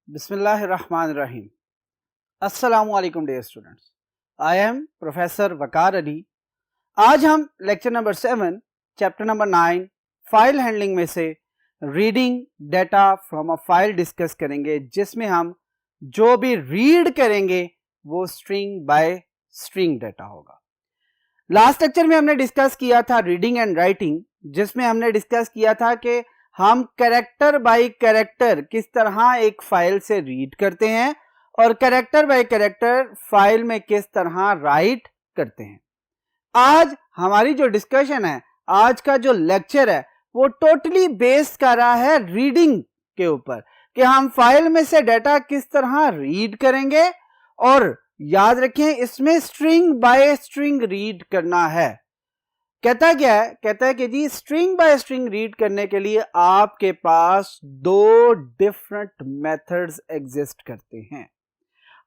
बिस्मिल्लाहिर्रहमानिर्रहीम। अस्सलामु अलैकुम dear students, I am professor Waqar Ali. आज हम lecture number 7 chapter number 9 file handling में से reading data from a file discuss करेंगे, जिसमें हम जो भी रीड करेंगे वो स्ट्रिंग बाय स्ट्रिंग डाटा होगा। लास्ट लेक्चर में हमने डिस्कस किया था रीडिंग एंड राइटिंग, जिसमें हमने डिस्कस किया था कि हम कैरेक्टर बाय कैरेक्टर किस तरह एक फाइल से रीड करते हैं और कैरेक्टर बाय कैरेक्टर फाइल में किस तरह राइट करते हैं। आज हमारी जो डिस्कशन है, आज का जो लेक्चर है, वो टोटली बेस्ड कर रहा है रीडिंग के ऊपर कि हम फाइल में से डाटा किस तरह रीड करेंगे। और याद रखें, इसमें स्ट्रिंग बाय स्ट्रिंग रीड करना है। कहता क्या है? कहता है कि जी स्ट्रिंग बाय स्ट्रिंग रीड करने के लिए आपके पास दो डिफरेंट मेथड्स एग्जिस्ट करते हैं।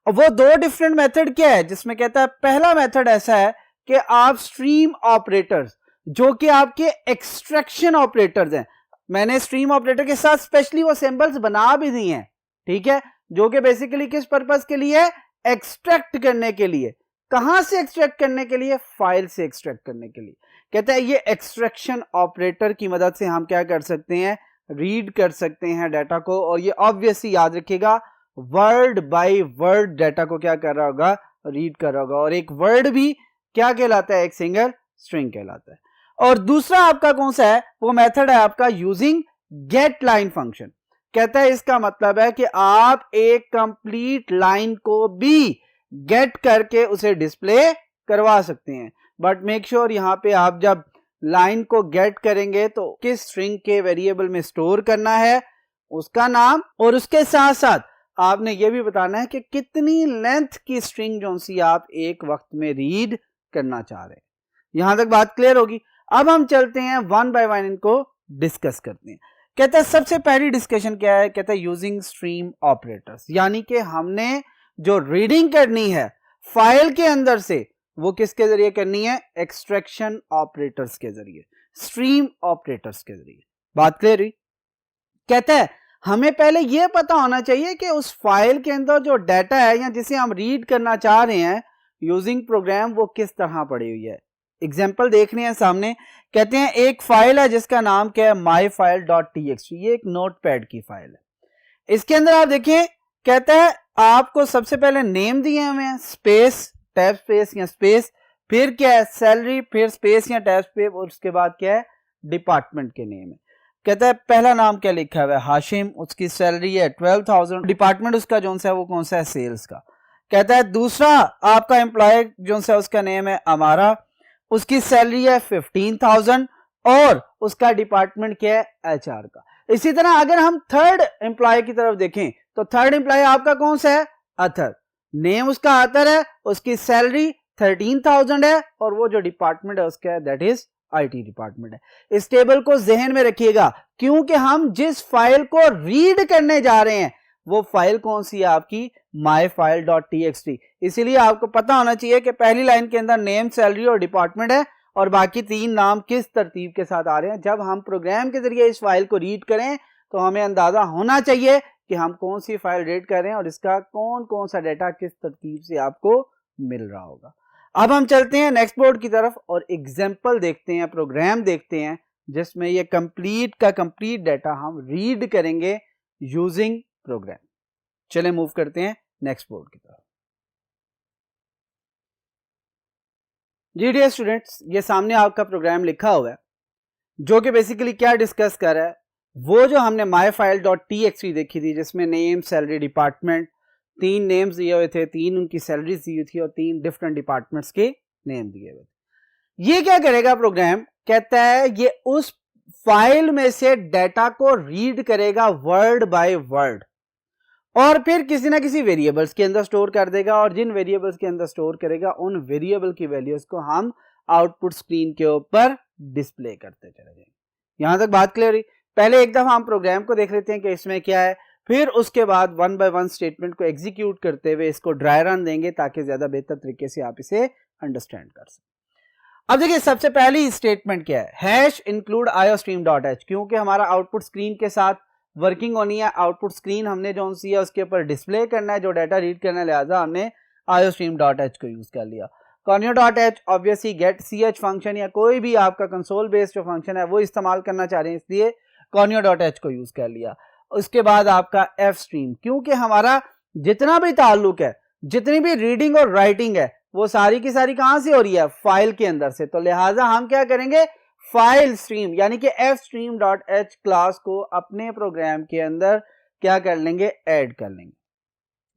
और वो दो डिफरेंट मेथड क्या है? जिसमें कहता है पहला मेथड ऐसा है कि आप स्ट्रीम ऑपरेटर्स, जो कि आपके एक्सट्रैक्शन ऑपरेटर्स हैं, मैंने स्ट्रीम ऑपरेटर के साथ स्पेशली वो सिंबल्स बना भी दिए हैं, ठीक है, जो कि बेसिकली किस पर्पस के लिए? एक्सट्रैक्ट करने के लिए। कहां से एक्सट्रैक्ट करने के लिए? फाइल से एक्सट्रैक्ट करने के लिए। कहता है ये एक्सट्रैक्शन ऑपरेटर की मदद से हम क्या कर सकते हैं? रीड कर सकते हैं डाटा को। और ये ऑब्वियसली याद रखिएगा, वर्ड बाय वर्ड डाटा को क्या कर रहा होगा? रीड कर रहा होगा। और एक वर्ड भी क्या कहलाता है? एक सिंगल स्ट्रिंग कहलाता है। और दूसरा आपका कौन सा है? वो मेथड है आपका यूजिंग गेट लाइन फंक्शन। कहता है इसका मतलब है कि आप एक कंप्लीट लाइन को भी गेट करके उसे डिस्प्ले करवा सकते हैं। बट मेक श्योर यहां पे आप जब लाइन को गेट करेंगे तो किस स्ट्रिंग के वेरिएबल में स्टोर करना है, उसका नाम, और उसके साथ साथ आपने ये भी बताना है कि कितनी लेंथ की स्ट्रिंग जो सी आप एक वक्त में रीड करना चाह रहे हैं। यहां तक बात क्लियर होगी। अब हम चलते हैं वन बाय वन इनको डिस्कस करते हैं। कहता है सबसे पहली डिस्कशन क्या है? कहता है यूजिंग स्ट्रीम ऑपरेटर्स, यानी कि हमने जो रीडिंग करनी है फाइल के अंदर से वो किसके जरिए करनी है? एक्सट्रैक्शन ऑपरेटर्स के जरिए, स्ट्रीम ऑपरेटर्स के जरिए। बात क्लियर हुई? कहता है हमें पहले यह पता होना चाहिए कि उस फाइल के अंदर जो डाटा है या जिसे हम रीड करना चाह रहे हैं यूजिंग प्रोग्राम, वो किस तरह पड़ी हुई है। एग्जाम्पल देख रहे हैं सामने। कहते हैं एक फाइल है जिसका नाम क्या है? myfile.txt। ये एक नोटपैड की फाइल है। इसके अंदर आप देखें, कहता है आपको सबसे पहले नेम दिए हुए हैं, स्पेस, टैब स्पेस या स्पेस, फिर क्या है? सैलरी, फिर स्पेस या टैब स्पेस, और उसके बाद क्या है? डिपार्टमेंट के नेम है। कहता है पहला नाम क्या लिखा हुआ है? हाशिम, उसकी सैलरी है 12,000, डिपार्टमेंट उसका जो सा है वो कौन सा है? सेल्स का। कहता है दूसरा आपका एम्प्लॉय जो सा है उसका नेम है अमारा, उसकी सैलरी है 15,000 और उसका डिपार्टमेंट क्या है? एचआर का। इसी तरह अगर हम थर्ड एम्प्लॉय की तरफ देखें तो थर्ड एम्प्लॉय आपका कौन सा है? अथर, नेम उसका अथर है, उसकी सैलरी 13,000 है और वो जो डिपार्टमेंट है उसका है दैट इज आईटी डिपार्टमेंट है। इस टेबल को जहन में रखिएगा, क्योंकि हम जिस फाइल को रीड करने जा रहे हैं वो फाइल कौन सी है? आपकी myfile.txt। इसीलिए आपको पता होना चाहिए कि पहली लाइन के अंदर नेम, सैलरी और डिपार्टमेंट है और बाकी तीन नाम किस तरतीब के साथ आ रहे हैं। जब हम प्रोग्राम के जरिए इस फाइल को रीड करें तो हमें अंदाजा होना चाहिए कि हम कौन सी फाइल रीड कर रहे हैं और इसका कौन कौन सा डाटा किस तरतीब से आपको मिल रहा होगा। अब हम चलते हैं नेक्स्ट बोर्ड की तरफ और एग्जाम्पल देखते हैं, प्रोग्राम देखते हैं जिसमें ये कंप्लीट का कंप्लीट डाटा हम रीड करेंगे यूजिंग प्रोग्राम। चले मूव करते हैं नेक्स्ट बोर्ड की तरफ। जी डियर स्टूडेंट्स, ये सामने आपका प्रोग्राम लिखा हुआ है जो कि बेसिकली क्या डिस्कस कर रहा है? वो जो हमने myfile.txt देखी थी जिसमें नेम, सैलरी, डिपार्टमेंट, तीन नेम्स दिए हुए थे, तीन उनकी सैलरीज दी हुई थी और तीन डिफरेंट डिपार्टमेंट्स के नेम दिए हुए थे। ये क्या करेगा प्रोग्राम? कहता है ये उस फाइल में से डाटा को रीड करेगा वर्ड बाय वर्ड और फिर किसी ना किसी वेरिएबल्स के अंदर स्टोर कर देगा और जिन वेरिएबल्स के अंदर स्टोर करेगा उन वेरिएबल की वैल्यूज को हम आउटपुट स्क्रीन के ऊपर डिस्प्ले करते चले जाएंगे। यहां तक बात क्लियर हुई? पहले एक दफा हम प्रोग्राम को देख लेते हैं कि इसमें क्या है, फिर उसके बाद वन बाय वन स्टेटमेंट को एग्जीक्यूट करते हुए इसको ड्राई रन देंगे ताकि ज्यादा बेहतर तरीके से आप इसे अंडरस्टैंड कर सकें। अब देखिए सबसे पहली स्टेटमेंट क्या है? हैश इंक्लूड iostream.h, क्योंकि हमारा आउटपुट स्क्रीन के साथ वर्किंग होनी है, आउटपुट स्क्रीन हमने जो सी है उसके ऊपर डिस्प्ले करना है, जो डाटा रीड करना है, लिहाजा हमने iostream.h को यूज कर लिया। conio.h obviously gate ch function या कोई भी आपका कंसोल बेस्ड जो फंक्शन है वो इस्तेमाल करना चाह रहे हैं, इसलिए conio.h को यूज कर लिया। उसके बाद आपका fstream, क्योंकि हमारा जितना भी ताल्लुक है, जितनी भी रीडिंग और राइटिंग है, वो सारी की सारी कहां से हो रही है, फाइल के अंदर से, तो लिहाजा हम क्या करेंगे, फाइल स्ट्रीम यानी कि fstream.h क्लास को अपने प्रोग्राम के अंदर क्या कर लेंगे, ऐड कर लेंगे।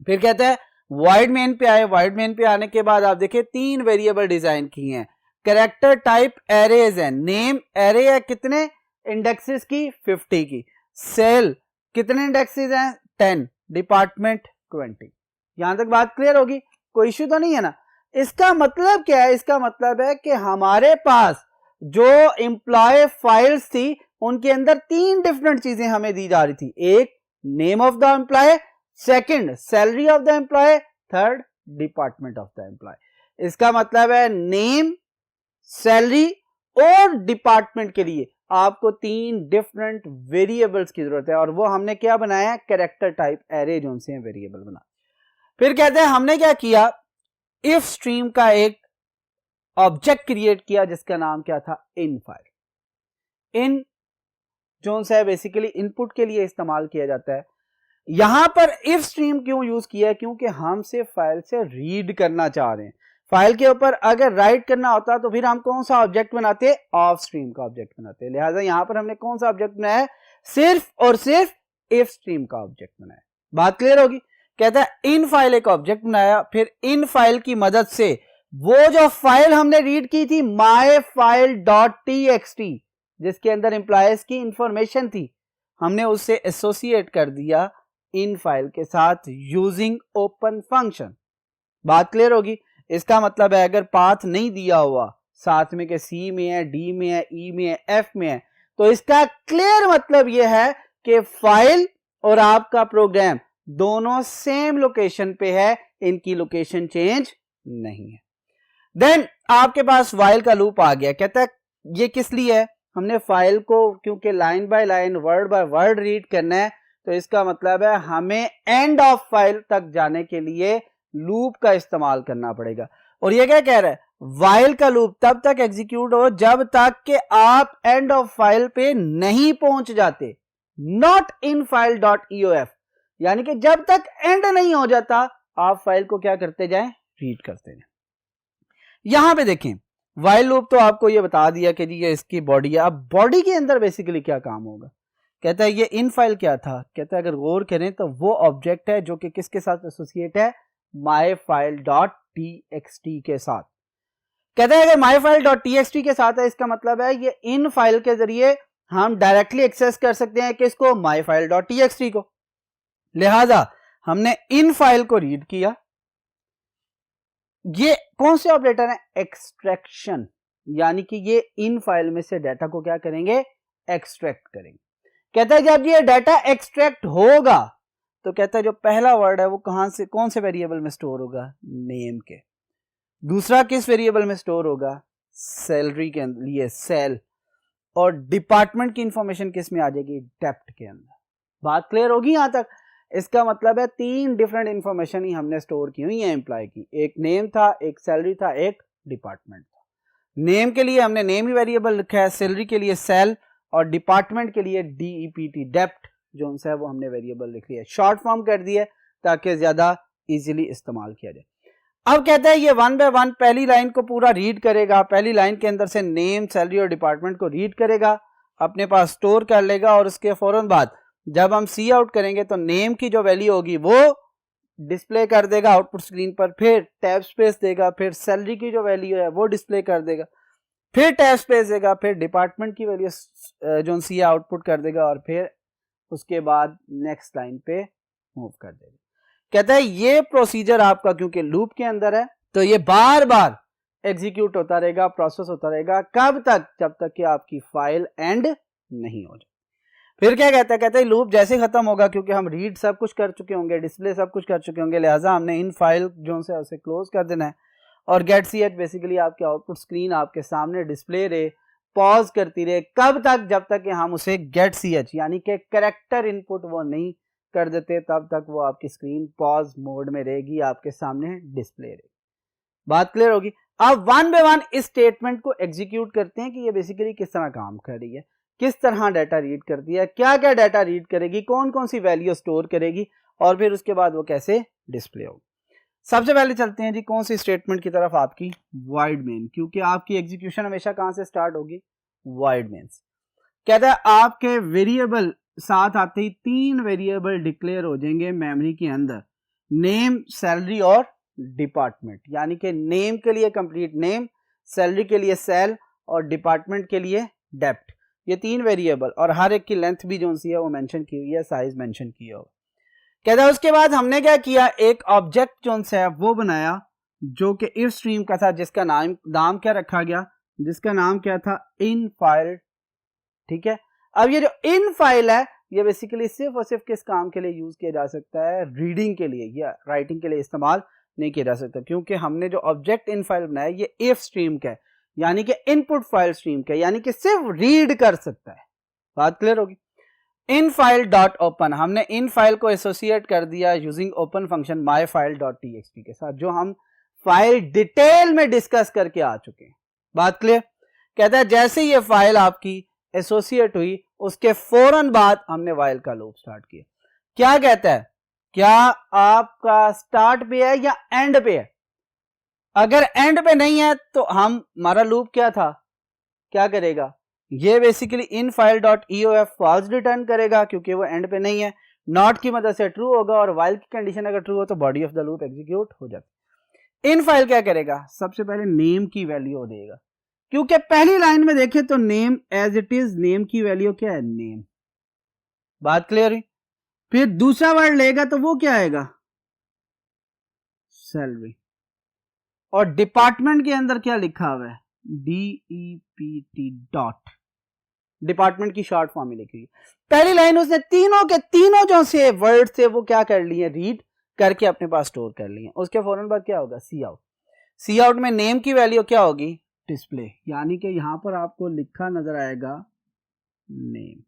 फिर कहता है वाइड मेन पे आए, वाइड मेन पे आने के बाद आप देखिए 3 वेरिएबल डिजाइन किए हैं। कैरेक्टर टाइप एरेज है, नेम एरे है कितने इंडेक्सेस की, 50 की, सेल कितने इंडेक्सेस हैं, 10, डिपार्टमेंट 20। यहां तक बात क्लियर होगी, कोई इश्यू तो नहीं है ना। इसका मतलब क्या है, इसका मतलब है कि हमारे पास जो एम्प्लॉय फाइल्स थी उनके अंदर 3 डिफरेंट चीजें हमें दी जा रही थी। एक name of the employ, second salary of the employ, third department of the employ. इसका मतलब है नेम, सैलरी और डिपार्टमेंट के लिए आपको 3 डिफरेंट वेरिएबल्स की जरूरत है, और वो हमने क्या बनाया, कैरेक्टर टाइप एरे जो से वेरिएबल बना। फिर कहते हैं हमने क्या किया, इफ स्ट्रीम का एक ऑब्जेक्ट क्रिएट किया जिसका नाम क्या था, इन फाइल। इन जो है बेसिकली इनपुट के लिए इस्तेमाल किया जाता है। यहां पर इफ स्ट्रीम क्यों यूज किया है, क्योंकि हम सिर्फ फाइल से रीड करना चाह रहे हैं। फाइल के ऊपर अगर राइट करना होता तो फिर हम कौन सा ऑब्जेक्ट बनाते, ऑफ स्ट्रीम का ऑब्जेक्ट बनाते। लिहाजा यहां पर हमने कौन सा ऑब्जेक्ट बनाया है, सिर्फ और सिर्फ इफ स्ट्रीम का ऑब्जेक्ट बनाया। बात क्लियर होगी। कहता है इन फाइल एक ऑब्जेक्ट बनाया, फिर इन फाइल की मदद से वो जो फाइल हमने रीड की थी myfile.txt जिसके अंदर एम्प्लॉयज की इंफॉर्मेशन थी, हमने उससे एसोसिएट कर दिया इन फाइल के साथ यूजिंग ओपन फंक्शन। बात क्लियर होगी। इसका मतलब है अगर पाथ नहीं दिया हुआ साथ में के सी में है, डी में है, ई में है, एफ में है, तो इसका क्लियर मतलब यह है कि फाइल और आपका प्रोग्राम दोनों सेम लोकेशन पे है, इनकी लोकेशन चेंज नहीं है। देन आपके पास वाइल का लूप आ गया। कहता है ये किस लिए है, हमने फाइल को क्योंकि line by line word by word read करना है, तो इसका मतलब है हमें एंड ऑफ फाइल तक जाने के लिए लूप का इस्तेमाल करना पड़ेगा। और ये क्या कह रहा है, वाइल का लूप तब तक एग्जीक्यूट हो जब तक कि आप एंड ऑफ फाइल पे नहीं पहुंच जाते, not in file dot EOF, यानी कि जब तक एंड नहीं हो जाता आप फाइल को क्या करते जाएं, रीड करते जाएं। यहां पे देखें वाइल लूप तो आपको ये बता दिया कि जी ये इसकी बॉडी है। अब बॉडी के अंदर बेसिकली क्या काम होगा, कहता है ये इन फाइल क्या था, कहता है अगर गौर करें तो वो ऑब्जेक्ट है जो कि किसके साथ एसोसिएट है, myfile.txt के साथ। कहता है अगर myfile.txt के साथ है, इसका मतलब है ये इन फाइल के जरिए हम डायरेक्टली एक्सेस कर सकते हैं किसको, myfile.txt को। लिहाजा हमने इन फाइल को रीड किया, ये कौन से ऑपरेटर है, एक्सट्रैक्शन, यानी कि ये इन फाइल में से डाटा को क्या करेंगे, एक्सट्रैक्ट करेंगे। कहता है जब ये डाटा एक्सट्रैक्ट होगा तो कहता है जो पहला वर्ड है वो कहां से, कौन से वेरिएबल में स्टोर होगा, नेम के। दूसरा किस वेरिएबल में स्टोर होगा, सैलरी के लिए सेल, और डिपार्टमेंट की इंफॉर्मेशन किस में आ जाएगी, डेप्ट के अंदर। बात क्लियर होगी यहां तक। इसका मतलब है 3 डिफरेंट इंफॉर्मेशन ही हमने स्टोर की हुई है एम्प्लॉय की, एक नेम था, एक सैलरी था, एक डिपार्टमेंट था। नेम के लिए हमने नेम ही वेरिएबल रखा है, सैलरी के लिए सेल, और डिपार्टमेंट के लिए DEPT डेप्ट जो है वो हमने वेरिएबल लिख लिया, शॉर्ट फॉर्म कर दिया ताकि ज्यादा इजीली इस्तेमाल किया जाए। अब कहता है ये 1 बाय 1 पहली लाइन को पूरा रीड करेगा, पहली लाइन के अंदर से नेम, सैलरी और डिपार्टमेंट को रीड करेगा, अपने पास स्टोर कर लेगा, और उसके फौरन बाद जब हम सी आउट करेंगे तो नेम की जो वैल्यू होगी वो डिस्प्ले कर देगा आउटपुट स्क्रीन पर, फिर टैब स्पेस देगा, फिर सैलरी की जो वैल्यू है वो डिस्प्ले कर देगा, फिर टैब स्पेस देगा, फिर डिपार्टमेंट की वैल्यू जो सी आउटपुट कर देगा, और फिर उसके बाद नेक्स्ट लाइन पे मूव कर देगा। कहता है ये प्रोसीजर आपका क्योंकि लूप के अंदर है तो ये बार बार एग्जीक्यूट होता रहेगा, प्रोसेस होता रहेगा, कब तक, जब तक कि आपकी फाइल एंड नहीं हो जाए। फिर क्या कहता है, कहता है लूप जैसे खत्म होगा, क्योंकि हम रीड सब कुछ कर चुके होंगे, डिस्प्ले सब कुछ कर चुके होंगे, लिहाजा हमने इन फाइल जो से उसे क्लोज कर देना है, और गेट सी एच बेसिकली आपके आउटपुट स्क्रीन आपके सामने डिस्प्ले रहे पॉज करती रहे, कब तक, जब तक कि हम उसे गेट ch यानी कि कैरेक्टर इनपुट वो नहीं कर देते, तब तक वो आपकी स्क्रीन पॉज मोड में रहेगी, आपके सामने डिस्प्ले रहेगी। बात क्लियर होगी। अब वन बाय वन इस स्टेटमेंट को एग्जीक्यूट करते हैं कि ये बेसिकली किस तरह काम कर रही है, किस तरह डाटा रीड करती है, क्या क्या डाटा रीड करेगी, कौन कौन सी वैल्यू स्टोर करेगी और फिर उसके बाद वो कैसे डिस्प्ले होगी। सबसे पहले चलते हैं जी कौन सी स्टेटमेंट की तरफ, आपकी वाइड मेन, क्योंकि आपकी एग्जीक्यूशन हमेशा कहां से स्टार्ट होगी, वाइड मेन। कहता है आपके वेरिएबल साथ आते ही 3 वेरिएबल डिक्लेयर हो जाएंगे मेमोरी के अंदर, नेम, सैलरी और डिपार्टमेंट, यानी कि नेम के लिए कंप्लीट नेम, सैलरी के लिए सेल और डिपार्टमेंट के लिए डेप्थ। ये 3 वेरिएबल और हर एक की लेंथ भी जो सी है वो मेंशन की हुई है, साइज मेंशन किया हुआ। कहता है उसके बाद हमने क्या किया, एक ऑब्जेक्ट जो है वो बनाया जो कि इफ स्ट्रीम का था, जिसका नाम क्या रखा गया, जिसका नाम क्या था, इन फाइल। ठीक है, अब ये जो इन फाइल है ये बेसिकली सिर्फ और सिर्फ किस काम के लिए यूज किया जा सकता है, रीडिंग के लिए या राइटिंग के लिए इस्तेमाल नहीं किया जा सकता, क्योंकि हमने जो ऑब्जेक्ट इन फाइल बनाया ये इफ स्ट्रीम का है, यानी कि इनपुट फाइल स्ट्रीम का, यानी कि सिर्फ रीड कर सकता है। बात क्लियर होगी। इन फाइल डॉट ओपन, हमने इन फाइल को एसोसिएट कर दिया using open function my file dot TXT के साथ, जो हम फाइल डिटेल में डिस्कस करके आ चुके हैं। बात क्लियर। कहता है जैसे ये फाइल आपकी एसोसिएट हुई उसके फौरन बाद हमने वाइल का लूप स्टार्ट किया। क्या कहता है, क्या आपका स्टार्ट पे है या एंड पे है? अगर एंड पे नहीं है तो हमारा लूप क्या था, क्या करेगा, ये basically in file dot EOF false return करेगा क्योंकि वो एंड पे नहीं है, नॉट की मदद से ट्रू होगा और वाइल की कंडीशन अगर ट्रू हो तो body of the loop execute हो जाती है। इन फाइल क्या करेगा, सबसे पहले नेम की वैल्यू देगा, क्योंकि पहली लाइन में देखें तो name as it is, name की वैल्यू क्या है, नेम। बात क्लियर है। फिर दूसरा वर्ड लेगा तो वो क्या आएगा, सैलरी। और डिपार्टमेंट के अंदर क्या लिखा हुआ है, DEPT डॉट, डिपार्टमेंट की शॉर्ट फॉर्म में लिखी है। पहली लाइन उसने तीनों के तीनों जो से वर्ड थे वो क्या कर लिए, रीड करके अपने पास स्टोर कर लिए। उसके फौरन बाद क्या होगा, सी आउट। सी आउट में नेम की वैल्यू क्या होगी, डिस्प्ले, यानी कि यहां पर आपको लिखा नजर आएगा नेम।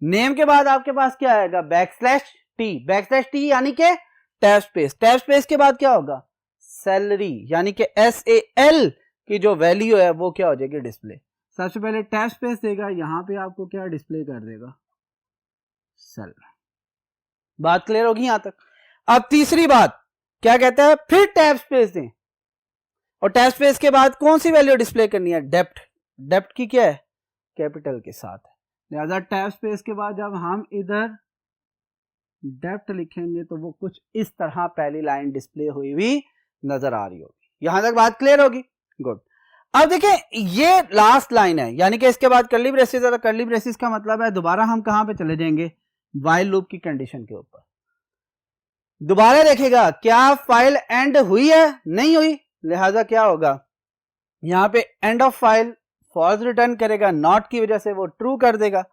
नेम के बाद आपके पास क्या आएगा, बैकस्लैश टी, बैकस्लैश टी यानी कि टैब स्पेस, टैब स्पेस के बाद क्या होगा, सैलरी, यानी कि SAL की जो वैल्यू है वो क्या हो जाएगी, डिस्प्ले। सबसे पहले टैब स्पेस देगा, यहां पे आपको क्या डिस्प्ले कर देगा, सैलरी। बात क्लियर होगी यहां तक। अब तीसरी बात क्या कहता है, फिर टैब स्पेस दें और टैब स्पेस के बाद कौन सी वैल्यू डिस्प्ले करनी है, डेप्थ। डेप्थ की क्या है, कैपिटल के साथ है, लिहाजा टैब स्पेस के बाद जब हम इधर डेप्थ लिखेंगे तो वो कुछ इस तरह पहली लाइन डिस्प्ले हुई हुई नजर आ रही होगी। यहां तक बात क्लियर होगी, गुड। अब देखें ये लास्ट लाइन है, यानी कि इसके बाद कर्ली ब्रेसिस है, कर्ली ब्रेसिस का मतलब है दोबारा हम कहां पे चले जाएंगे, वाइल लूप की कंडीशन के ऊपर। दोबारा देखेगा क्या फाइल एंड हुई है, नहीं हुई, लिहाजा क्या होगा, यहां पे end of file false return करेगा, नॉट की वजह से वो ट्रू कर देगा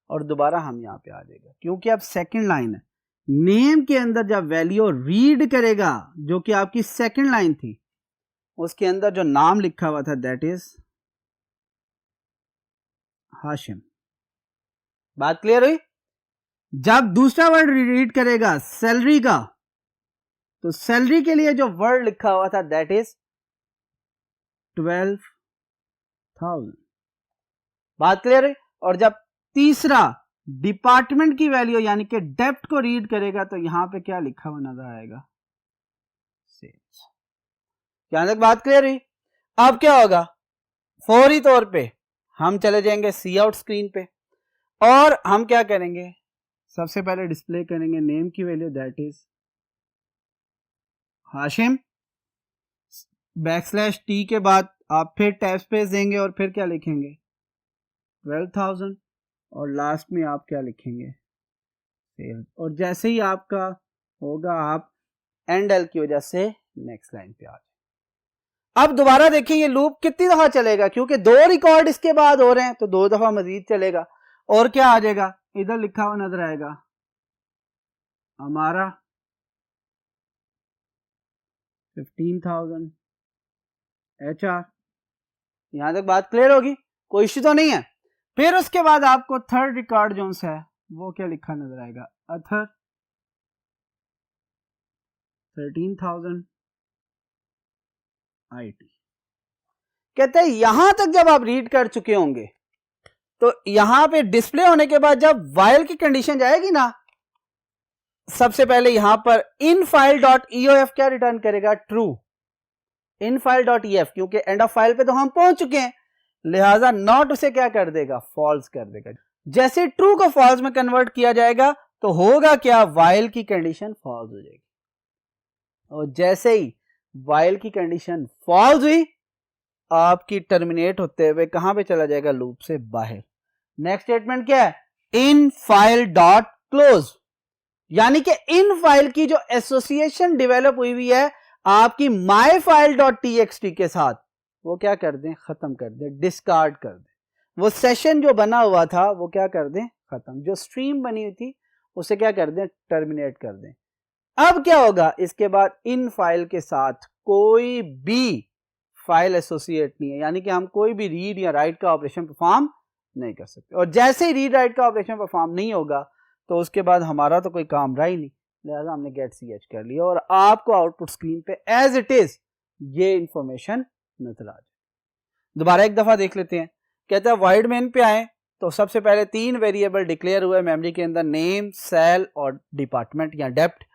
और दोबारा हम यहां पे आ जाएगा, क्योंकि अब सेकंड लाइन है। नेम के अंदर जब वैल्यू रीड करेगा, जो कि आपकी सेकंड लाइन थी, उसके अंदर जो नाम लिखा हुआ था दैट इज हाशिम। बात क्लियर हुई। जब दूसरा वर्ड रीड करेगा सैलरी का, तो सैलरी के लिए जो वर्ड लिखा हुआ था दैट इज 12,000। बात क्लियर है। और जब तीसरा डिपार्टमेंट की वैल्यू यानी कि डेप्थ को रीड करेगा तो यहां पे क्या लिखा हुआ नजर आएगा, सेल्स। यहां तक बात क्लियर हुई। अब क्या होगा, फौरी तौर पे हम चले जाएंगे सी आउट स्क्रीन पे और हम क्या करेंगे, सबसे पहले डिस्प्ले करेंगे नेम की value that is Hashim, backslash T के बाद आप फिर टैब स्पेस देंगे और फिर क्या लिखेंगे 12,000 और लास्ट में आप क्या लिखेंगे सेल्स। और जैसे ही आपका होगा आप एंड एल की वजह से नेक्स्ट लाइन पे आ जाए। अब दोबारा देखिए ये लूप कितनी दफा चलेगा, क्योंकि 2 रिकॉर्ड इसके बाद हो रहे हैं तो 2 दफा मजीद चलेगा। और क्या आ जाएगा, इधर लिखा हुआ नजर आएगा हमारा 15,000 HR। यहां तक बात क्लियर होगी। कोई इश्यू तो नहीं है। फिर उसके बाद आपको थर्ड रिकॉर्ड जो है वो क्या लिखा नजर आएगा, अथर 13,000 IT। कहते हैं यहां तक जब आप रीड कर चुके होंगे तो यहां पे डिस्प्ले होने के बाद जब वाइल की कंडीशन जाएगी ना, सबसे पहले यहां पर infile.eof क्या रिटर्न करेगा, ट्रू। infile.ef क्योंकि एंड ऑफ फाइल पे तो हम पहुंच चुके हैं, लिहाजा नॉट उसे क्या कर देगा, फॉल्स कर देगा। जैसे ट्रू को फॉल्स में कन्वर्ट किया जाएगा तो होगा क्या, वाइल की कंडीशन फॉल्स हो जाएगी, और जैसे ही वाइल की कंडीशन फॉल्स हुई आपकी टर्मिनेट होते हुए कहां पे चला जाएगा, लूप से बाहर। नेक्स्ट स्टेटमेंट क्या है, इन फाइल डॉट क्लोज, यानी कि इन फाइल की जो एसोसिएशन डेवलप हुई है आपकी माई फाइल डॉट टीएक्सटी के साथ, वो क्या कर दें, खत्म कर दें, डिस्कार्ड कर दें। वो सेशन जो बना हुआ था वो क्या कर दें, खत्म। जो स्ट्रीम बनी हुई थी उसे क्या कर दें, टर्मिनेट कर दें। अब क्या होगा, इसके बाद इन फाइल के साथ कोई भी फाइल एसोसिएट नहीं है, यानी कि हम कोई भी रीड या राइट का ऑपरेशन परफॉर्म नहीं कर सकते। और जैसे ही रीड राइट का ऑपरेशन परफॉर्म नहीं होगा तो उसके बाद हमारा तो कोई काम रहा ही नहीं, लिहाजा हमने गेट ch कर लिया और आपको आउटपुट स्क्रीन पे एज इट इज ये इंफॉर्मेशन नजर आ जाए। दोबारा एक दफा देख लेते हैं। कहता है वाइड मेन पे आए तो सबसे पहले 3 वेरिएबल डिक्लेयर हुए मेमोरी के अंदर, नेम, सेल और डिपार्टमेंट या डेप्थ।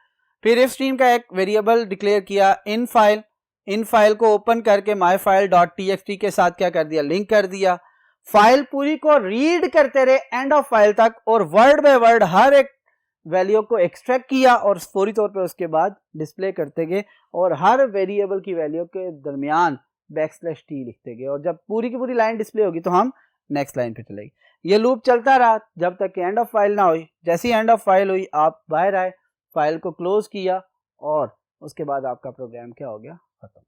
फिर इफ स्ट्रीम का एक वेरिएबल डिक्लेयर किया इन फाइल को ओपन करके माई फाइल डॉट टी के साथ क्या कर दिया, लिंक कर दिया। फाइल पूरी को रीड करते रहे एंड ऑफ फाइल तक और वर्ड बाय वर्ड हर एक वैल्यू को एक्सट्रैक्ट किया और फौरी तौर पे उसके बाद डिस्प्ले करते गए और हर वेरिएबल की वैल्यू के दरमियान \t लिखते गए, और जब पूरी की पूरी लाइन डिस्प्ले होगी तो हम नेक्स्ट लाइन पे चलेगी। ये लूप चलता रहा जब तक कि एंड ऑफ फाइल ना हुई। जैसे ही एंड ऑफ फाइल हुई आप बाहर आए, फाइल को क्लोज किया और उसके बाद आपका प्रोग्राम क्या हो गया, खत्म।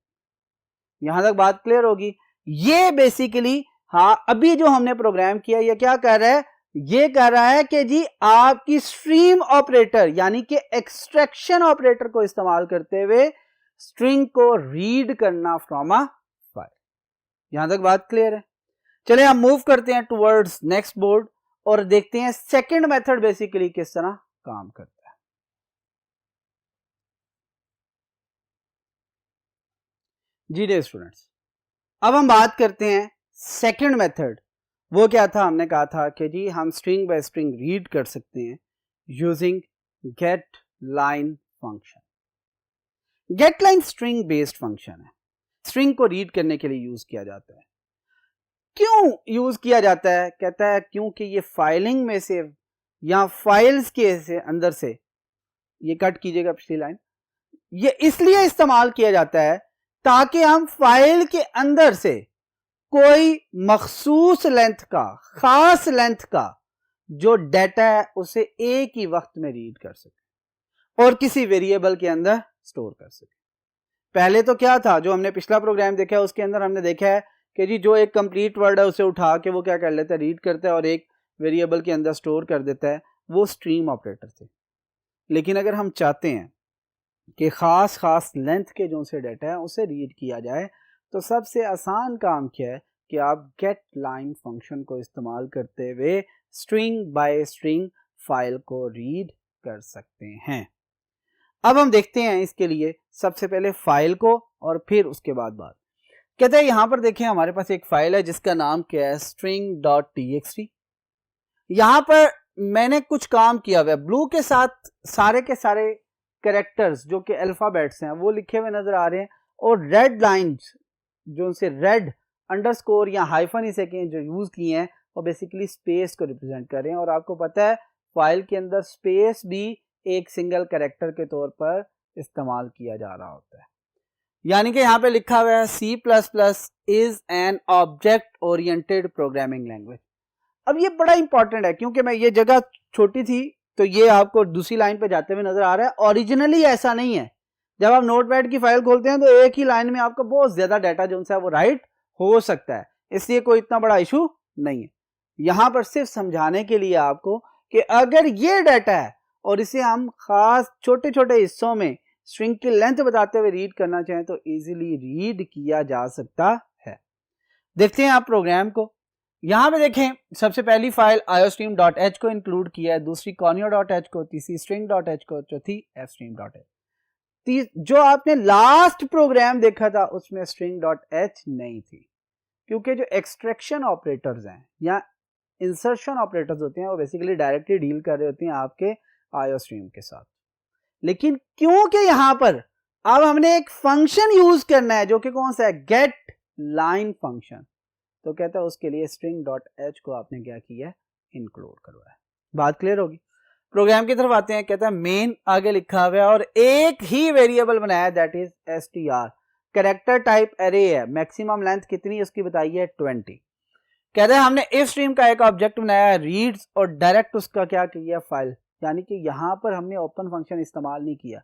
यहां तक बात क्लियर होगी। ये बेसिकली हाँ अभी जो हमने प्रोग्राम किया ये क्या कर रहा है, ये कर रहा है कि जी आपकी स्ट्रीम ऑपरेटर यानी कि एक्सट्रैक्शन ऑपरेटर को इस्तेमाल करते हुए स्ट्रिंग को रीड करना फ्रॉम अ फाइल। यहां तक बात क्लियर है। चलिए हम मूव करते हैं टुवर्ड्स नेक्स्ट बोर्ड और देखते हैं सेकंड मेथड बेसिकली किस तरह काम करता है। जी डियर स्टूडेंट्स, अब हम बात करते हैं सेकंड मेथड। वो क्या था, हमने कहा था कि जी हम स्ट्रिंग बाय स्ट्रिंग रीड कर सकते हैं using get line function. Get line string based function है, स्ट्रिंग को रीड करने के लिए यूज किया जाता है। क्यों यूज किया जाता है, कहता है क्योंकि ये फाइलिंग में से या फाइल्स के से अंदर से, ये कट कीजिएगा पिछली लाइन, ये इसलिए इस्तेमाल किया जाता है ताकि हम फाइल के अंदर से कोई मखसूस लेंथ का, खास लेंथ का जो डाटा है उसे एक ही वक्त में रीड कर सके और किसी वेरिएबल के अंदर स्टोर कर सके। पहले तो क्या था, जो हमने पिछला प्रोग्राम देखा है उसके अंदर हमने देखा है कि जी जो एक कंप्लीट वर्ड है उसे उठा के वो क्या कर लेता है, रीड करता है और एक वेरिएबल के अंदर स्टोर कर देता है, वो स्ट्रीम ऑपरेटर थे। लेकिन अगर हम चाहते हैं कि खास लेंथ के जो से डाटा है उसे रीड किया जाए तो सबसे आसान काम क्या है कि आप गेट लाइन फंक्शन को इस्तेमाल करते हुए स्ट्रिंग बाय स्ट्रिंग फाइल को रीड कर सकते हैं। अब हम देखते हैं इसके लिए सबसे पहले फाइल को और फिर उसके बाद बात। कहते हैं यहां पर देखें हमारे पास एक फाइल है जिसका नाम क्या है, string.txt। यहां पर मैंने कुछ काम किया हुआ है, ब्लू के साथ सारे के सारे कैरेक्टर्स जो कि अल्फाबेट्स हैं वो लिखे हुए नजर आ रहे हैं और रेड लाइंस जो उनसे रेड अंडरस्कोर या हाइफन इसे जो यूज किए हैं वो बेसिकली स्पेस को रिप्रेजेंट कर रहे हैं। और आपको पता है फाइल के अंदर स्पेस भी एक सिंगल कैरेक्टर के तौर पर इस्तेमाल किया जा रहा होता है। यानी कि यहाँ पे लिखा हुआ है C++ is an object oriented programming language. अब ये बड़ा इंपॉर्टेंट है क्योंकि मैं ये जगह छोटी थी तो ये आपको दूसरी लाइन पे जाते हुए नजर आ रहा है। ओरिजिनली ऐसा नहीं है, जब आप नोटपैड की फाइल खोलते हैं तो एक ही लाइन में आपको बहुत ज्यादा डाटा जो है वो राइट हो सकता है, इसलिए कोई इतना बड़ा इशू नहीं है। यहां पर सिर्फ समझाने के लिए आपको कि अगर ये डाटा है और इसे हम खास छोटे छोटे हिस्सों में स्ट्रिंग की लेंथ बताते हुए रीड करना चाहें तो इजीली रीड किया जा सकता है। देखते हैं आप प्रोग्राम को। यहां पे देखें सबसे पहली फाइल iostream.h को इंक्लूड किया है, दूसरी conio.h को, तीसरी string.h को, चौथी fstream.h। जो आपने लास्ट प्रोग्राम देखा था उसमें string.h नहीं थी, क्योंकि जो एक्सट्रैक्शन ऑपरेटर्स हैं या इंसर्शन ऑपरेटर्स होते हैं वो बेसिकली डायरेक्टली डील कर रहे होते हैं आपके iostream के साथ। लेकिन क्योंकि यहां पर अब हमने एक फंक्शन यूज करना है जो कि कौन सा है, गेट लाइन फंक्शन, तो कहता है उसके लिए string.h को आपने क्या किया है, इंक्लूड करवाया। बात क्लियर होगी। प्रोग्राम की तरफ आते हैं। कहता है मेन आगे लिखा हुआ है और एक ही वेरिएबल बनाया that is str, character type array है, मैक्सिमम लेंथ कितनी उसकी बताई है 20। कहता है हमने इफ स्ट्रीम का एक ऑब्जेक्ट बनाया है रीड्स और डायरेक्ट उसका क्या किया फाइल, यानी कि यहां पर हमने ओपन फंक्शन इस्तेमाल नहीं किया।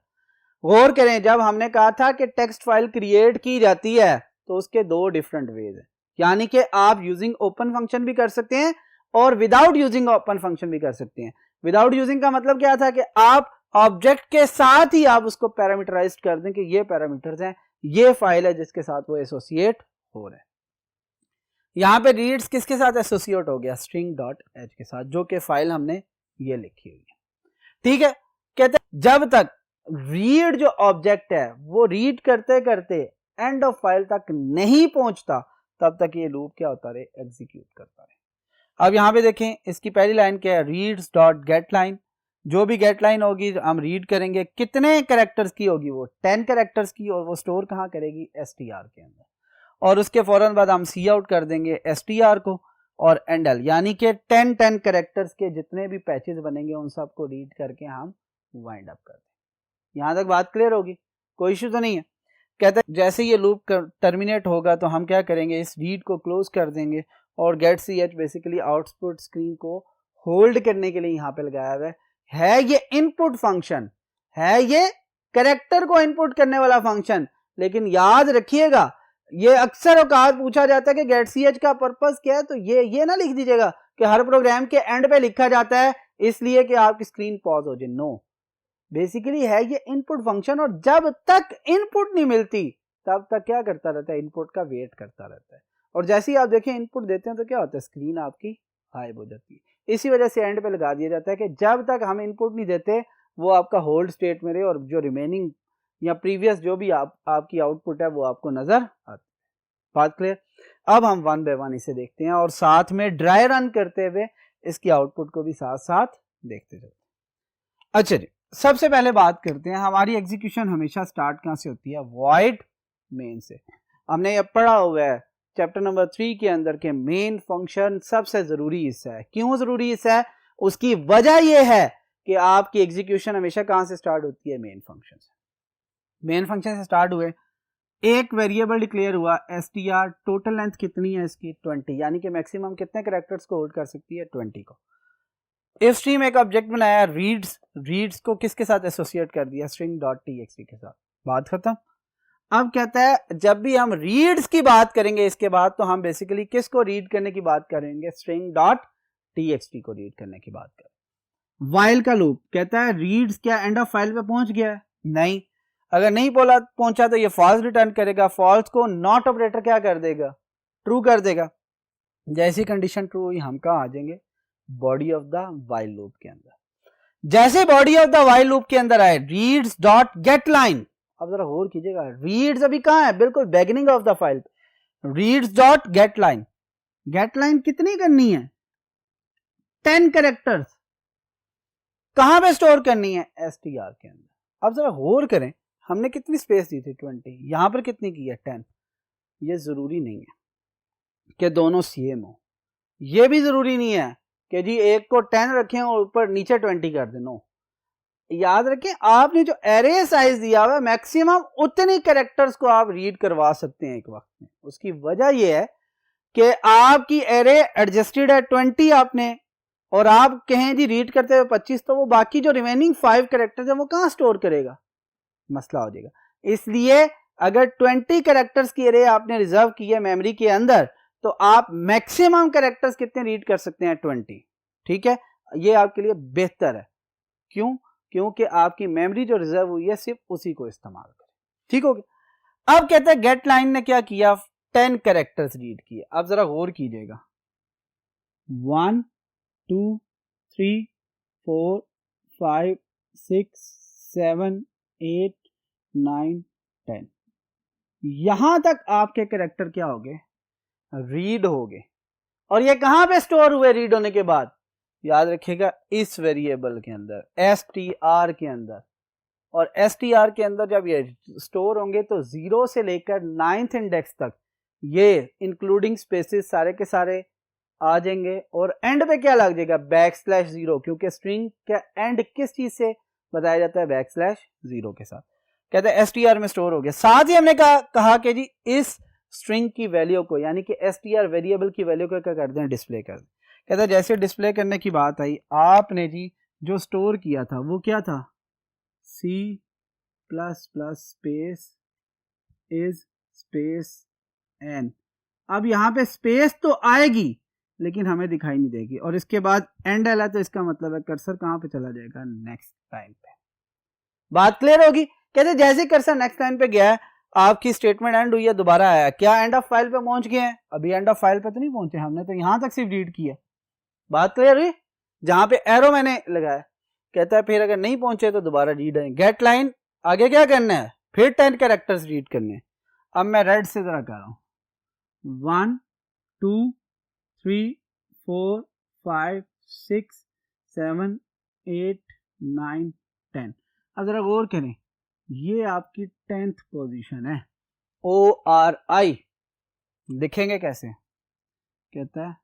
गौर करें, जब हमने कहा था कि टेक्स्ट फाइल क्रिएट की जाती है तो उसके दो डिफरेंट वेज है, यानी कि आप यूजिंग ओपन फंक्शन भी कर सकते हैं और विदाउट यूजिंग ओपन फंक्शन भी कर सकते हैं। विदाउट यूजिंग का मतलब क्या था कि आप ऑब्जेक्ट के साथ ही आप उसको पैरामीटराइज कर दें कि ये पैरामीटर्स हैं, ये फाइल है जिसके साथ वो एसोसिएट हो रहा है। यहां पे रीड्स किसके साथ एसोसिएट हो गया, string.h के साथ, जो कि फाइल हमने ये लिखी हुई है। ठीक है, कहते हैं जब तक रीड जो ऑब्जेक्ट है वो रीड करते करते एंड ऑफ फाइल तक नहीं पहुंचता तब तक ये लूप क्या होता रहे, एग्जीक्यूट करता रहे। अब यहां पे देखें इसकी पहली लाइन क्या है, रीड्स डॉट गेट लाइन। जो भी गेट लाइन होगी हम रीड करेंगे, कितने कैरेक्टर्स की होगी, वो 10 कैरेक्टर्स की, और वो स्टोर कहां करेगी, str के अंदर। और उसके फौरन बाद हम सी आउट कर देंगे str को और एंडल, यानी कि 10 कैरेक्टर्स के जितने भी पैचेस बनेंगे उन सबको रीड करके हम वाइंड अप कर देंगे। यहां तक बात क्लियर होगी, कोई इश्यू तो नहीं है। कहते हैं जैसे ये लूप टर्मिनेट होगा तो हम क्या करेंगे, इस रीड को क्लोज कर देंगे और get C H basically output screen को होल्ड करने के लिए यहाँ पे लगाया हुआ है। ये इनपुट फंक्शन है, ये कैरेक्टर को इनपुट करने वाला फंक्शन, लेकिन याद रखिएगा ये अक्सर औकात पूछा जाता है कि गेट सी एच का पर्पस क्या है, तो ये ना लिख दीजिएगा कि हर प्रोग्राम के एंड पे लिखा जाता है इसलिए कि आपकी स्क्रीन पॉज हो जाए। नो, बेसिकली है ये इनपुट फंक्शन, और जब तक इनपुट नहीं मिलती तब तक क्या करता रहता है, इनपुट का वेट करता रहता है। और जैसे ही आप देखें इनपुट देते हैं तो क्या होता है, स्क्रीन आपकी गायब हो जाती है। इसी वजह से एंड पे लगा दिया जाता है कि जब तक हम इनपुट नहीं देते वो आपका होल्ड स्टेट में रहे और जो रिमेनिंग या प्रीवियस जो भी आपकी आउटपुट है वो आपको नजर आती है। बात क्लियर। अब हम वन बाय वन इसे देखते हैं और साथ में ड्राई रन करते हुए इसकी आउटपुट को भी साथ साथ देखते चलते हैं। अच्छा जी, सबसे पहले बात करते हैं, हमारी एग्जीक्यूशन हमेशा स्टार्ट कहां से होती है, वॉइड मेन से। हमने ये पढ़ा हुआ है चैप्टर नंबर 3 के अंदर के मेन फंक्शन सबसे जरूरी हिस्सा है। क्यों जरूरी हिस्सा है, उसकी वजह यह है कि आपकी एग्जीक्यूशन हमेशा कहां से स्टार्ट होती है, मेन फंक्शन से। मेन फंक्शन से स्टार्ट हुए, एक वेरिएबल डिक्लेयर हुआ str, टोटल लेंथ कितनी है इसकी 20, यानी कि मैक्सिमम कितने कैरेक्टर्स को होल्ड कर सकती है 20 को। इफ स्ट्रीम एक ऑब्जेक्ट बनाया रीड्स को किसके साथ एसोसिएट कर दिया, string.txt के साथ, बात खत्म। अब कहता है जब भी हम रीड्स की बात करेंगे इसके बाद तो हम बेसिकली किसको रीड करने की बात करेंगे, string.txt को रीड करने की बात करें। वाइल का लूप कहता है रीड्स क्या एंड ऑफ फाइल पे पहुंच गया है, नहीं, अगर नहीं पहुंचा तो ये फॉल्स रिटर्न करेगा। फॉल्स को नॉट ऑपरेटर क्या कर देगा, ट्रू कर देगा। जैसी कंडीशन ट्रू हुई हम कहां आ जाएंगे, body of the while loop के अंदर। जैसे body of the while loop के अंदर आए रीड्स डॉट गेट लाइन, अब जरा गौर कीजिएगा, रीड्स अभी कहां है, बिल्कुल beginning of the file. Reads dot get line, get line कितनी करनी है, 10 कैरेक्टर्स, कहां पे स्टोर करनी है, str के अंदर। अब जरा गौर करें, हमने कितनी स्पेस दी थी 20, यहां पर कितनी की है 10। ये जरूरी नहीं है कि दोनों सेम हो, ये भी जरूरी नहीं है कि जी एक को 10 रखें और ऊपर नीचे 20 कर दें। नो, याद रखें आपने जो एरे साइज दिया हुआ है मैक्सिमम उतनी कैरेक्टर्स को आप रीड करवा सकते हैं एक वक्त में। उसकी वजह यह है कि आपकी एरे एडजस्टेड है 20 आपने, और आप कहें जी रीड करते हुए 25, तो वो बाकी जो रिमेनिंग 5 कैरेक्टर्स है वो कहां स्टोर करेगा, मसला हो जाएगा। इसलिए अगर 20 कैरेक्टर्स की एरे आपने रिजर्व की है मेमोरी के अंदर तो आप मैक्सिमम कैरेक्टर्स कितने रीड कर सकते हैं, 20। ठीक है, ये आपके लिए बेहतर है। क्यों, क्योंकि आपकी मेमोरी जो रिजर्व हुई है सिर्फ उसी को इस्तेमाल करें। ठीक हो गया। अब कहते हैं गेट लाइन ने क्या किया, 10 कैरेक्टर्स रीड किए। अब जरा गौर कीजिएगा, 1 2 3 4 5 6 7 8 9 10। यहां तक आपके कैरेक्टर क्या हो गए, रीड हो गए। और ये कहां पे स्टोर हुए रीड होने के बाद, याद रखिएगा इस वेरिएबल के अंदर, str के अंदर। और str के अंदर जब ये स्टोर होंगे तो 0 से लेकर 9th इंडेक्स तक ये इंक्लूडिंग स्पेसेस सारे के सारे आ जाएंगे। और एंड पे क्या लग जाएगा, \0, क्योंकि स्ट्रिंग का एंड किस चीज से बताया जाता है, \0 के साथ। कहते हैं str में स्टोर हो गया। साथ ही हमने कहा कि जी इस स्ट्रिंग की वैल्यू को, यानी कि str वेरिएबल की वैल्यू को क्या करते हैं, डिस्प्ले कर दें। कहते हैं जैसे डिस्प्ले करने की बात आई, आपने जी जो स्टोर किया था वो क्या था, C++ space is space n। अब यहाँ पे स्पेस तो आएगी लेकिन हमें दिखाई नहीं देगी, और इसके बाद एंड आला, तो इसका मतलब है कर्सर कहाँ पे चला जाएगा, नेक्स्ट लाइन पे। बात क्लियर होगी। कहते जैसे कर्सर नेक्स्ट लाइन पे गया है, आपकी स्टेटमेंट एंड हुई है, दोबारा आया, क्या एंड ऑफ फाइल पे पहुंच गए हैं, अभी एंड ऑफ फाइल पे तो नहीं पहुंचे, हमने तो यहां तक सिर्फ रीड किया। बात क्लियर हुई, जहां पे एरो मैंने लगाया। कहता है फिर अगर नहीं पहुंचे तो दोबारा रीड है, गेट लाइन, आगे क्या करना है, फिर 10 कैरेक्टर्स रीड करने। अब मैं रेड से जरा कर रहा हूं, 1 2 3 4 5 6 7 8 9 10। अब जरा गौर करें, ये आपकी 10th पोजीशन है, ORI दिखेंगे कैसे, कहता है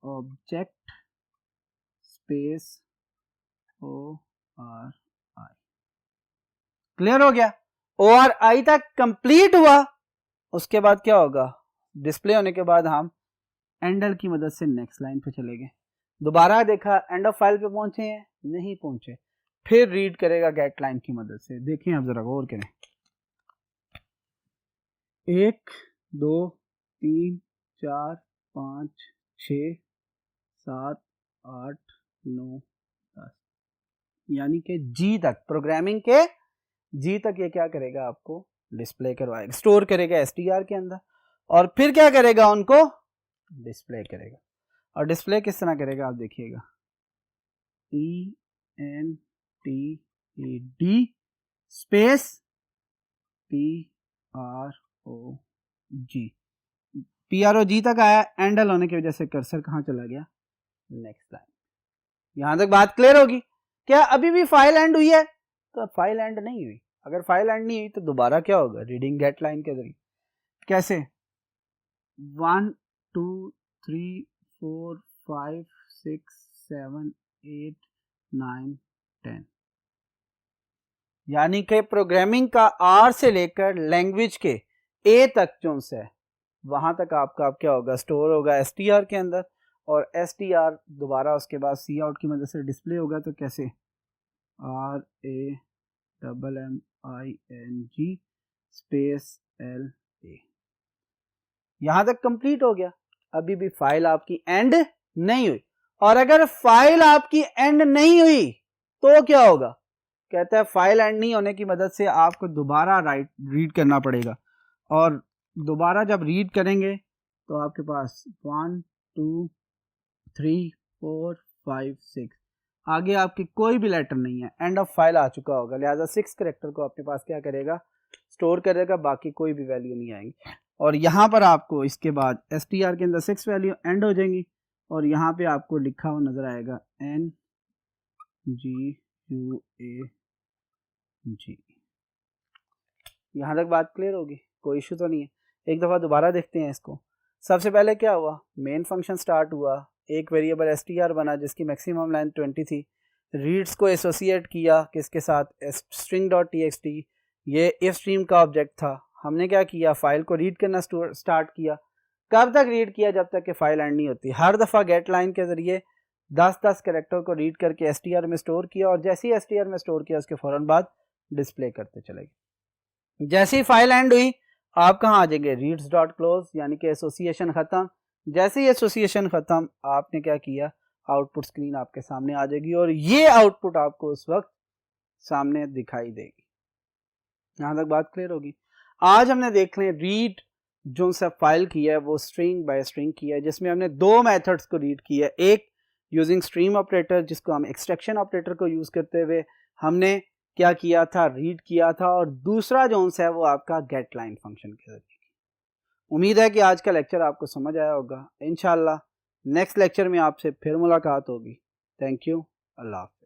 ऑब्जेक्ट स्पेस ORI। क्लियर हो गया, ORI तक कंप्लीट हुआ। उसके बाद क्या होगा, डिस्प्ले होने के बाद हम एंडल की मदद से नेक्स्ट लाइन पे चले गए, दोबारा देखा एंड ऑफ फाइल पे पहुंचे हैं, नहीं पहुंचे, फिर रीड करेगा गेट लाइन की मदद से। देखिए आप जरा गौर करें, 1 2 3 4 5 6 7 8 9 10, यानी कि जी तक, प्रोग्रामिंग के जी तक ये क्या करेगा, आपको डिस्प्ले करवाएगा, स्टोर करेगा str के अंदर, और फिर क्या करेगा, उनको डिस्प्ले करेगा। और डिस्प्ले किस तरह करेगा, आप देखिएगा, ENTED स्पेस PROG तक आया, एंडल होने की वजह से कर्सर कहां चला गया, नेक्स्ट लाइन। यहां तक बात क्लियर होगी। क्या अभी भी फाइल एंड हुई है, तो फाइल एंड नहीं हुई। अगर फाइल एंड नहीं हुई तो दोबारा क्या होगा, रीडिंग गेट लाइन के जरिए। कैसे, 1 2 3 4 5 6 7 8 9 10, यानी कि प्रोग्रामिंग का R से लेकर लैंग्वेज के A तक जो है वहां तक आपका क्या होगा, स्टोर होगा str के अंदर, और str दोबारा उसके बाद सी आउट की मदद से डिस्प्ले होगा। तो कैसे, RAMMING स्पेस LA, यहां तक कंप्लीट हो गया। अभी भी फाइल आपकी एंड नहीं हुई, और अगर फाइल आपकी एंड नहीं हुई तो क्या होगा, कहता है फाइल एंड नहीं होने की मदद से आपको दोबारा रीड करना पड़ेगा, और दोबारा जब रीड करेंगे तो आपके पास 1 2 3 4 5 6, आगे आपकी कोई भी लेटर नहीं है, एंड ऑफ फाइल आ चुका होगा, लिहाजा 6 कैरेक्टर को अपने पास क्या करेगा, स्टोर करेगा, बाकी कोई भी वैल्यू नहीं आएंगी। और यहाँ पर आपको इसके बाद str के अंदर 6 वैल्यू एंड हो जाएंगी, और यहाँ पे आपको लिखा हुआ नजर आएगा NGUAG। यहाँ तक बात क्लियर होगी, कोई इशू तो नहीं है। एक दफ़ा दोबारा देखते हैं इसको। सबसे पहले क्या हुआ, मेन फंक्शन स्टार्ट हुआ, एक वेरिएबल str बना जिसकी मैक्सिमम लेंथ 20 थी, रीड्स को एसोसिएट किया किसके साथ, string.txt, ये इफ स्ट्रीम का ऑब्जेक्ट था। हमने क्या किया, फाइल को रीड करना स्टार्ट किया। कब तक रीड किया, जब तक कि फाइल एंड नहीं होती। हर दफ़ा गेट लाइन के जरिए 10-10 कैरेक्टर को रीड करके str में स्टोर किया, और जैसे ही str में स्टोर किया उसके फ़ौरन बाद डिस्प्ले करते चले गए। जैसे ही फाइल एंड हुई आप कहाँ आ जाएंगे, रीड्स डॉट क्लोज, यानी कि एसोसिएशन ख़त्म। जैसे ही एसोसिएशन ख़त्म आपने क्या किया, आउटपुट स्क्रीन आपके सामने आ जाएगी, और ये आउटपुट आपको उस वक्त सामने दिखाई देगी। यहाँ तक बात क्लियर होगी। आज हमने देख लें रीड जो सा फाइल किया है वो स्ट्रिंग बाय स्ट्रिंग किया है, जिसमें हमने दो मेथड्स को रीड किया है। एक यूजिंग स्ट्रीम ऑपरेटर जिसको हम एक्सट्रैक्शन ऑपरेटर को यूज़ करते हुए हमने क्या किया था, रीड किया था, और दूसरा जो है वो आपका गेट लाइन फंक्शन के जरिए। उम्मीद है कि आज का लेक्चर आपको समझ आया होगा। इंशाल्लाह नेक्स्ट लेक्चर में आपसे फिर मुलाकात होगी। Thank you. अल्लाह हाफ़िज़।